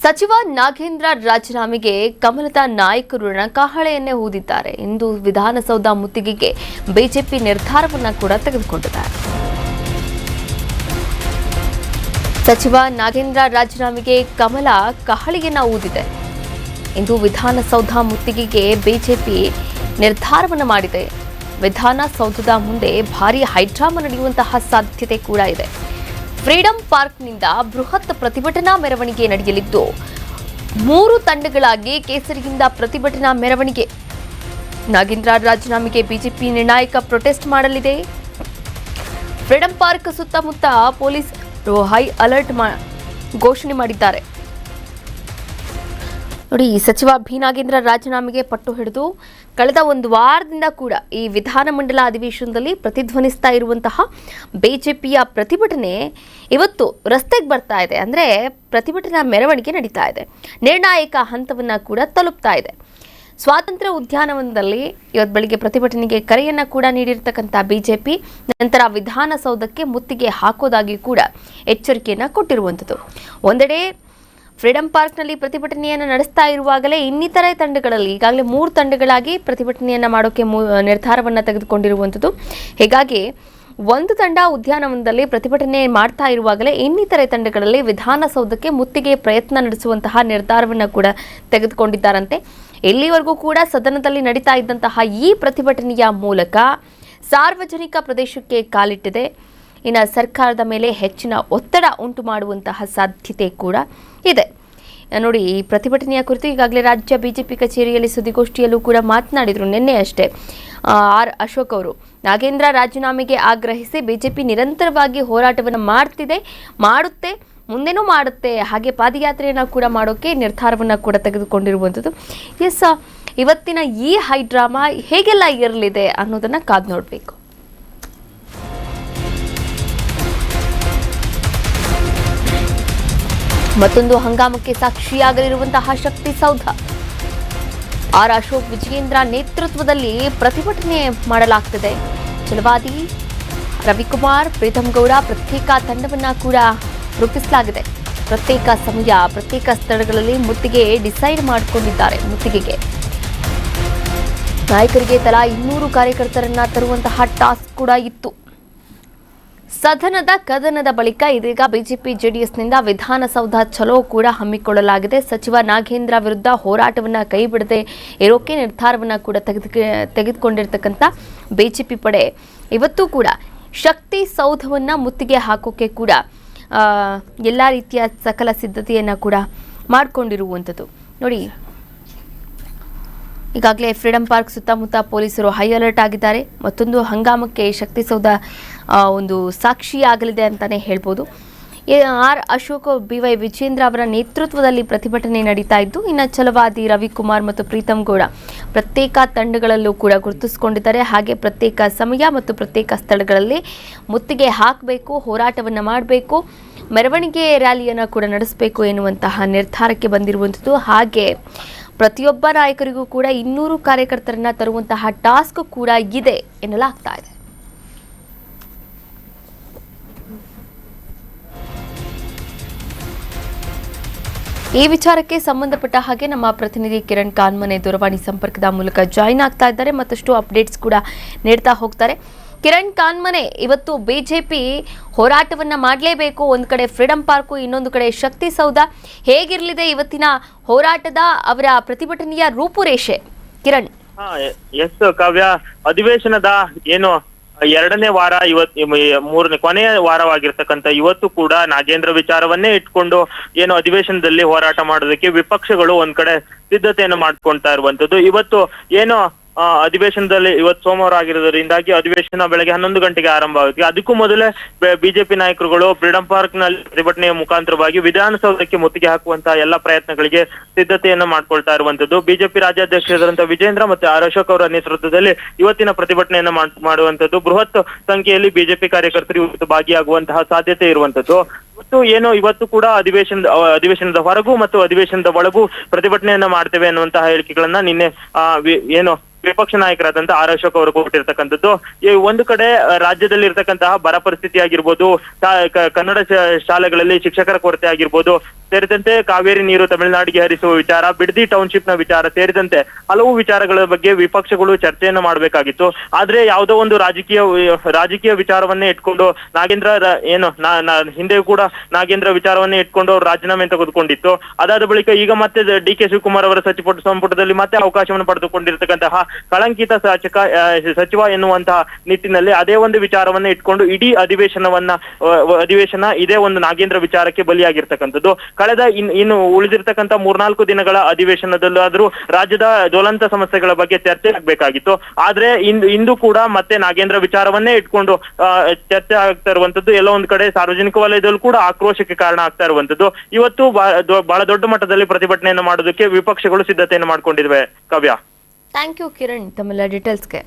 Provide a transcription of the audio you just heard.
ಸಚಿವ ನಾಗೇಂದ್ರ ರಾಜೀನಾಮೆಗೆ ಕಮಲದ ನಾಯಕರು ರಣಕಹಳೆಯನ್ನೇ ಊದಿದ್ದಾರೆ. ಇಂದು ವಿಧಾನಸೌಧ ಮುತ್ತಿಗೆಗೆ ಬಿಜೆಪಿ ನಿರ್ಧಾರವನ್ನು ಕೂಡ ತೆಗೆದುಕೊಂಡಿದೆ. ಸಚಿವ ನಾಗೇಂದ್ರ ರಾಜೀನಾಮೆಗೆ ಕಮಲ ಕಹಳೆಯನ್ನ ಊದಿದೆ. ಇಂದು ವಿಧಾನಸೌಧ ಮುತ್ತಿಗೆಗೆ ಬಿಜೆಪಿ ನಿರ್ಧಾರವನ್ನು ಮಾಡಿದೆ. ವಿಧಾನಸೌಧದ ಮುಂದೆ ಭಾರೀ ಹೈಡ್ರಾಮಾ ನಡೆಯುವಂತಹ ಸಾಧ್ಯತೆ ಕೂಡ ಇದೆ. ಫ್ರೀಡಂ ಪಾರ್ಕ್ನಿಂದ ಬೃಹತ್ ಪ್ರತಿಭಟನಾ ಮೆರವಣಿಗೆ ನಡೆಯಲಿದ್ದು 3 ತಂಡಗಳಾಗಿ ಕೇಸರಿಯಿಂದ ಪ್ರತಿಭಟನಾ ಮೆರವಣಿಗೆ. ನಾಗೇಂದ್ರ ರಾಜೀನಾಮೆಗೆ ಬಿಜೆಪಿ ನಿರ್ಣಾಯಕ ಪ್ರೊಟೆಸ್ಟ್ ಮಾಡಲಿದೆ. ಫ್ರೀಡಂ ಪಾರ್ಕ್ ಸುತ್ತಮುತ್ತ ಪೊಲೀಸರು ಹೈ ಅಲರ್ಟ್ ಘೋಷಣೆ ಮಾಡಿದ್ದಾರೆ. ನೋಡಿ, ಸಚಿವ ಬಿ ನಾಗೇಂದ್ರ ರಾಜೀನಾಮೆಗೆ ಪಟ್ಟು ಹಿಡಿದು ಕಳೆದ ಒಂದು ವಾರದಿಂದ ಕೂಡ ಈ ವಿಧಾನಮಂಡಲ ಅಧಿವೇಶನದಲ್ಲಿ ಪ್ರತಿಧ್ವನಿಸ್ತಾ ಇರುವಂತಹ ಬಿಜೆಪಿಯ ಪ್ರತಿಭಟನೆ ಇವತ್ತು ರಸ್ತೆಗೆ ಬರ್ತಾ ಇದೆ. ಅಂದರೆ ಪ್ರತಿಭಟನಾ ಮೆರವಣಿಗೆ ನಡೀತಾ ಇದೆ. ನಿರ್ಣಾಯಕ ಹಂತವನ್ನು ಕೂಡ ತಲುಪ್ತಾ ಇದೆ. ಸ್ವಾತಂತ್ರ್ಯ ಉದ್ಯಾನವನದಲ್ಲಿ ಇವತ್ತು ಬೆಳಿಗ್ಗೆ ಪ್ರತಿಭಟನೆಗೆ ಕರೆಯನ್ನು ಕೂಡ ನೀಡಿರ್ತಕ್ಕಂಥ ಬಿಜೆಪಿ ನಂತರ ವಿಧಾನಸೌಧಕ್ಕೆ ಮುತ್ತಿಗೆ ಹಾಕೋದಾಗಿ ಕೂಡ ಎಚ್ಚರಿಕೆಯನ್ನು ಕೊಟ್ಟಿರುವಂಥದ್ದು. ಒಂದೆಡೆ ಫ್ರೀಡಂ ಪಾರ್ಕ್ನಲ್ಲಿ ಪ್ರತಿಭಟನೆಯನ್ನು ನಡೆಸ್ತಾ ಇರುವಾಗಲೇ ಇನ್ನಿತರೆ ತಂಡಗಳಲ್ಲಿ ಈಗಾಗಲೇ 3 ತಂಡಗಳಾಗಿ ಪ್ರತಿಭಟನೆಯನ್ನು ಮಾಡೋಕ್ಕೆ ನಿರ್ಧಾರವನ್ನು ತೆಗೆದುಕೊಂಡಿರುವಂಥದ್ದು. ಹೀಗಾಗಿ ಒಂದು ತಂಡ ಉದ್ಯಾನವನದಲ್ಲಿ ಪ್ರತಿಭಟನೆ ಮಾಡ್ತಾ ಇರುವಾಗಲೇ ಇನ್ನಿತರೆ ತಂಡಗಳಲ್ಲಿ ವಿಧಾನಸೌಧಕ್ಕೆ ಮುತ್ತಿಗೆ ಪ್ರಯತ್ನ ನಡೆಸುವಂತಹ ನಿರ್ಧಾರವನ್ನು ಕೂಡ ತೆಗೆದುಕೊಂಡಿದ್ದಾರಂತೆ. ಇಲ್ಲಿವರೆಗೂ ಕೂಡ ಸದನದಲ್ಲಿ ನಡೀತಾ ಇದ್ದಂತಹ ಈ ಪ್ರತಿಭಟನೆಯ ಮೂಲಕ ಸಾರ್ವಜನಿಕ ಪ್ರದೇಶಕ್ಕೆ ಕಾಲಿಟ್ಟಿದೆ. ಇನ್ನು ಸರ್ಕಾರದ ಮೇಲೆ ಹೆಚ್ಚಿನ ಒತ್ತಡ ಉಂಟು ಮಾಡುವಂತಹ ಸಾಧ್ಯತೆ ಕೂಡ ಇದೆ. ನೋಡಿ, ಈ ಪ್ರತಿಭಟನೆಯ ಕುರಿತು ಈಗಾಗಲೇ ರಾಜ್ಯ ಬಿಜೆಪಿ ಕಚೇರಿಯಲ್ಲಿ ಸುದ್ದಿಗೋಷ್ಠಿಯಲ್ಲೂ ಕೂಡ ಮಾತನಾಡಿದರು. ನಿನ್ನೆ ಅಷ್ಟೇ ಆರ್ ಅಶೋಕ್ ಅವರು ನಾಗೇಂದ್ರ ರಾಜೀನಾಮೆಗೆ ಆಗ್ರಹಿಸಿ ಬಿಜೆಪಿ ನಿರಂತರವಾಗಿ ಹೋರಾಟವನ್ನು ಮಾಡುತ್ತೆ, ಮುಂದೆನೂ ಮಾಡುತ್ತೆ, ಹಾಗೆ ಪಾದಯಾತ್ರೆಯನ್ನು ಕೂಡ ಮಾಡೋಕ್ಕೆ ನಿರ್ಧಾರವನ್ನು ಕೂಡ ತೆಗೆದುಕೊಂಡಿರುವಂಥದ್ದು. ಇವತ್ತಿನ ಈ ಹೈಡ್ರಾಮಾ ಹೇಗೆಲ್ಲ ಇರಲಿದೆ ಅನ್ನೋದನ್ನು ಕಾದು ನೋಡಬೇಕು. ಮತ್ತೊಂದು ಹಂಗಾಮಕ್ಕೆ ಸಾಕ್ಷಿಯಾಗಲಿರುವಂತಹ ಶಕ್ತಿ ಸೌಧ. ಆರ್ ಅಶೋಕ್ ವಿಜಯೇಂದ್ರ ನೇತೃತ್ವದಲ್ಲಿ ಪ್ರತಿಭಟನೆ ಮಾಡಲಾಗ್ತಿದೆ. ಛಲವಾದಿ ರವಿಕುಮಾರ್, ಪ್ರೀತಂ ಗೌಡ ಪ್ರತ್ಯೇಕ ತಂಡವನ್ನ ಕೂಡ ರೂಪಿಸಲಾಗಿದೆ. ಪ್ರತ್ಯೇಕ ಸಮಯ, ಪ್ರತ್ಯೇಕ ಸ್ಥಳಗಳಲ್ಲಿ ಮುತ್ತಿಗೆ ಡಿಸೈಡ್ ಮಾಡಿಕೊಂಡಿದ್ದಾರೆ. ಮುತ್ತಿಗೆಗೆ ನಾಯಕರಿಗೆ ತಲಾ 200 ಕಾರ್ಯಕರ್ತರನ್ನ ತರುವಂತಹ ಟಾಸ್ಕ್ ಕೂಡ ಇತ್ತು. ಸದನದ ಕದನದ ಬಳಿಕ ಇದೀಗ ಬಿಜೆಪಿ ಜೆಡಿಎಸ್ನಿಂದ ವಿಧಾನಸೌಧ ಚಲೋ ಕೂಡ ಹಮ್ಮಿಕೊಳ್ಳಲಾಗಿದೆ. ಸಚಿವ ನಾಗೇಂದ್ರ ವಿರುದ್ಧ ಹೋರಾಟವನ್ನು ಕೈಬಿಡದೆ ಇರೋಕೆ ನಿರ್ಧಾರವನ್ನು ಕೂಡ ತೆಗೆದುಕೊಂಡಿರ್ತಕ್ಕಂಥ ಬಿಜೆಪಿ ಪಡೆ ಇವತ್ತು ಕೂಡ ಶಕ್ತಿ ಸೌಧವನ್ನು ಮುತ್ತಿಗೆ ಹಾಕೋಕೆ ಕೂಡ ಎಲ್ಲ ರೀತಿಯ ಸಕಲ ಸಿದ್ಧತೆಯನ್ನು ಕೂಡ ಮಾಡಿಕೊಂಡಿರುವಂಥದ್ದು. ನೋಡಿ, ಈಗಾಗಲೇ ಫ್ರೀಡಂ ಪಾರ್ಕ್ ಸುತ್ತಮುತ್ತ ಪೊಲೀಸರು ಹೈ ಅಲರ್ಟ್ ಆಗಿದ್ದಾರೆ. ಮತ್ತೊಂದು ಹಂಗಾಮಕ್ಕೆ ಶಕ್ತಿಸೌಧ ಒಂದು ಸಾಕ್ಷಿಯಾಗಲಿದೆ ಅಂತಲೇ ಹೇಳ್ಬೋದು. ಆರ್ ಅಶೋಕ್, BY ವಿಜೇಂದ್ರ ಅವರ ನೇತೃತ್ವದಲ್ಲಿ ಪ್ರತಿಭಟನೆ ನಡೀತಾ ಇದ್ದು, ಇನ್ನು ಛಲವಾದಿ ರವಿಕುಮಾರ್ ಮತ್ತು ಪ್ರೀತಂ ಗೌಡ ಪ್ರತ್ಯೇಕ ತಂಡಗಳಲ್ಲೂ ಕೂಡ ಗುರುತಿಸಿಕೊಂಡಿದ್ದಾರೆ. ಹಾಗೆ ಪ್ರತ್ಯೇಕ ಸಮಯ ಮತ್ತು ಪ್ರತ್ಯೇಕ ಸ್ಥಳಗಳಲ್ಲಿ ಮುತ್ತಿಗೆ ಹಾಕಬೇಕು, ಹೋರಾಟವನ್ನು ಮಾಡಬೇಕು, ಮೆರವಣಿಗೆ ರ್ಯಾಲಿಯನ್ನು ಕೂಡ ನಡೆಸಬೇಕು ಎನ್ನುವಂತಹ ನಿರ್ಧಾರಕ್ಕೆ ಬಂದಿರುವಂಥದ್ದು. ಹಾಗೆ ಪ್ರತಿಯೊಬ್ಬ ನಾಯಕರಿಗೂ ಕೂಡ 200 ಕಾರ್ಯಕರ್ತರನ್ನ ತರುವಂತಹ ಟಾಸ್ಕ್ ಕೂಡ ಇದೆ ಎನ್ನಲಾಗ್ತಾ ಇದೆ. ಈ ವಿಚಾರಕ್ಕೆ ಸಂಬಂಧಪಟ್ಟ ಹಾಗೆ ನಮ್ಮ ಪ್ರತಿನಿಧಿ ಕಿರಣ್ ಕಾನ್ಮನೆ ದೂರವಾಣಿ ಸಂಪರ್ಕದ ಮೂಲಕ ಜಾಯಿನ್ ಆಗ್ತಾ ಇದ್ದಾರೆ. ಮತ್ತಷ್ಟು ಅಪ್ಡೇಟ್ಸ್ ಕೂಡ ನೀಡ್ತಾ ಹೋಗ್ತಾರೆ. ಕಿರಣ್ ಕಾನ್ಮನೆ, ಇವತ್ತು ಬಿಜೆಪಿ ಹೋರಾಟವನ್ನ ಮಾಡಲೇಬೇಕು. ಒಂದು ಕಡೆ ಫ್ರೀಡಂ ಪಾರ್ಕು, ಇನ್ನೊಂದು ಕಡೆ ಶಕ್ತಿ ಸೌಧ. ಹೇಗಿರಲಿದೆ ಇವತ್ತಿನ ಹೋರಾಟದ ಅವರ ಪ್ರತಿಭಟನೆಯ ರೂಪುರೇಷೆ? ಕಿರಣ್. ಎಸ್ ಕಾವ್ಯ, ಅಧಿವೇಶನದ ಏನು 2ನೇ ವಾರ, ಮೂರನೇ ಕೊನೆಯ ವಾರವಾಗಿರ್ತಕ್ಕಂಥ ಇವತ್ತು ಕೂಡ ನಾಗೇಂದ್ರ ವಿಚಾರವನ್ನೇ ಇಟ್ಕೊಂಡು ಏನು ಅಧಿವೇಶನದಲ್ಲಿ ಹೋರಾಟ ಮಾಡೋದಕ್ಕೆ ವಿಪಕ್ಷಗಳು ಒಂದ್ ಕಡೆ ಸಿದ್ಧತೆಯನ್ನು ಮಾಡ್ಕೊಳ್ತಾ ಇರುವಂತದ್ದು. ಇವತ್ತು ಏನು ಅಧಿವೇಶನದಲ್ಲಿ ಇವತ್ತು ಸೋಮವಾರ ಆಗಿರೋದ್ರಿಂದಾಗಿ ಅಧಿವೇಶನ ಬೆಳಗ್ಗೆ 11 ಗಂಟೆಗೆ ಆರಂಭ ಆಗುತ್ತೆ. ಅದಕ್ಕೂ ಮೊದಲೇ ಬಿಜೆಪಿ ನಾಯಕರುಗಳು ಫ್ರೀಡಂ ಪಾರ್ಕ್ ನಲ್ಲಿ ಪ್ರತಿಭಟನೆಯ ಮುಖಾಂತರವಾಗಿ ವಿಧಾನಸೌಧಕ್ಕೆ ಮುತ್ತಿಗೆ ಹಾಕುವಂತಹ ಎಲ್ಲಾ ಪ್ರಯತ್ನಗಳಿಗೆ ಸಿದ್ಧತೆಯನ್ನು ಮಾಡ್ಕೊಳ್ತಾ ಇರುವಂತದ್ದು. ಬಿಜೆಪಿ ರಾಜ್ಯಾಧ್ಯಕ್ಷರಾದಂತಹ ವಿಜೇಂದ್ರ ಮತ್ತೆ ಆರ್ ಅಶೋಕ್ ಅವರ ನೇತೃತ್ವದಲ್ಲಿ ಇವತ್ತಿನ ಪ್ರತಿಭಟನೆಯನ್ನ ಮಾಡುವಂತದ್ದು. ಬೃಹತ್ ಸಂಖ್ಯೆಯಲ್ಲಿ ಬಿಜೆಪಿ ಕಾರ್ಯಕರ್ತರು ಇವತ್ತು ಭಾಗಿಯಾಗುವಂತಹ ಸಾಧ್ಯತೆ ಇರುವಂತದ್ದು. ಇವತ್ತು ಕೂಡ ಅಧಿವೇಶನದ ಹೊರಗೂ ಮತ್ತು ಅಧಿವೇಶನದ ಒಳಗೂ ಪ್ರತಿಭಟನೆಯನ್ನ ಮಾಡ್ತೇವೆ ಅನ್ನುವಂತಹ ಹೇಳಿಕೆಗಳನ್ನ ನಿನ್ನೆ ವಿಪಕ್ಷ ನಾಯಕರಾದಂತಹ ಆರ್ ಅಶೋಕ್ ಅವರು ಕೊಟ್ಟಿರ್ತಕ್ಕಂಥದ್ದು. ಒಂದು ಕಡೆ ರಾಜ್ಯದಲ್ಲಿ ಇರ್ತಕ್ಕಂತಹ ಬರ ಪರಿಸ್ಥಿತಿ ಆಗಿರ್ಬೋದು, ಕನ್ನಡ ಶಾಲೆಗಳಲ್ಲಿ ಶಿಕ್ಷಕರ ಕೊರತೆ ಆಗಿರ್ಬೋದು, ಸೇರಿದಂತೆ ಕಾವೇರಿ ನೀರು ತಮಿಳುನಾಡಿಗೆ ಹರಿಸುವ ವಿಚಾರ, ಬಿಡದಿ ಟೌನ್ಶಿಪ್ ನ ವಿಚಾರ ಸೇರಿದಂತೆ ಹಲವು ವಿಚಾರಗಳ ಬಗ್ಗೆ ವಿಪಕ್ಷಗಳು ಚರ್ಚೆಯನ್ನು ಮಾಡಬೇಕಾಗಿತ್ತು. ಆದ್ರೆ ಯಾವುದೋ ಒಂದು ರಾಜಕೀಯ ವಿಚಾರವನ್ನೇ ಇಟ್ಕೊಂಡು ನಾಗೇಂದ್ರ ಹಿಂದೆಯೂ ಕೂಡ ನಾಗೇಂದ್ರ ವಿಚಾರವನ್ನೇ ಇಟ್ಕೊಂಡು ಅವರು ರಾಜೀನಾಮೆ ತೆಗೆದುಕೊಂಡಿತ್ತು. ಅದಾದ ಬಳಿಕ ಈಗ ಮತ್ತೆ ಡಿ ಕೆ ಶಿವಕುಮಾರ್ ಅವರ ಸಂಪುಟದಲ್ಲಿ ಮತ್ತೆ ಅವಕಾಶವನ್ನು ಪಡೆದುಕೊಂಡಿರ್ತಕ್ಕಂತಹ ಕಳಂಕಿತ ಸಚಿವ ಎನ್ನುವಂತಹ ನಿಟ್ಟಿನಲ್ಲಿ ಅದೇ ಒಂದು ವಿಚಾರವನ್ನ ಇಟ್ಕೊಂಡು ಇಡೀ ಅಧಿವೇಶನ ಇದೇ ಒಂದು ನಾಗೇಂದ್ರ ವಿಚಾರಕ್ಕೆ ಬಲಿಯಾಗಿರ್ತಕ್ಕಂಥದ್ದು. ಕಳೆದ ಇನ್ನು ಉಳಿದಿರ್ತಕ್ಕಂಥ 3-4 ದಿನಗಳ ಅಧಿವೇಶನದಲ್ಲಾದ್ರೂ ರಾಜ್ಯದ ಜ್ವಲಂತ ಸಮಸ್ಯೆಗಳ ಬಗ್ಗೆ ಚರ್ಚೆ ಆಗ್ಬೇಕಾಗಿತ್ತು. ಆದ್ರೆ ಇಂದು ಕೂಡ ಮತ್ತೆ ನಾಗೇಂದ್ರ ವಿಚಾರವನ್ನೇ ಇಟ್ಕೊಂಡು ಚರ್ಚೆ ಆಗ್ತಾ ಇರುವಂತದ್ದು ಎಲ್ಲೋ ಒಂದ್ ಕಡೆ ಸಾರ್ವಜನಿಕ ವಲಯದಲ್ಲೂ ಕೂಡ ಆಕ್ರೋಶಕ್ಕೆ ಕಾರಣ ಆಗ್ತಾ ಇರುವಂತದ್ದು. ಇವತ್ತು ಬಹಳ ದೊಡ್ಡ ಮಟ್ಟದಲ್ಲಿ ಪ್ರತಿಭಟನೆಯನ್ನು ಮಾಡೋದಕ್ಕೆ ವಿಪಕ್ಷಗಳು ಸಿದ್ಧತೆಯನ್ನು ಮಾಡ್ಕೊಂಡಿದ್ವೆ. ಕಾವ್ಯ, ಥ್ಯಾಂಕ್ ಯು ಕಿರಣ್ ತಮ್ಮೆಲ್ಲ ಡೀಟೇಲ್ಸ್ಗೆ.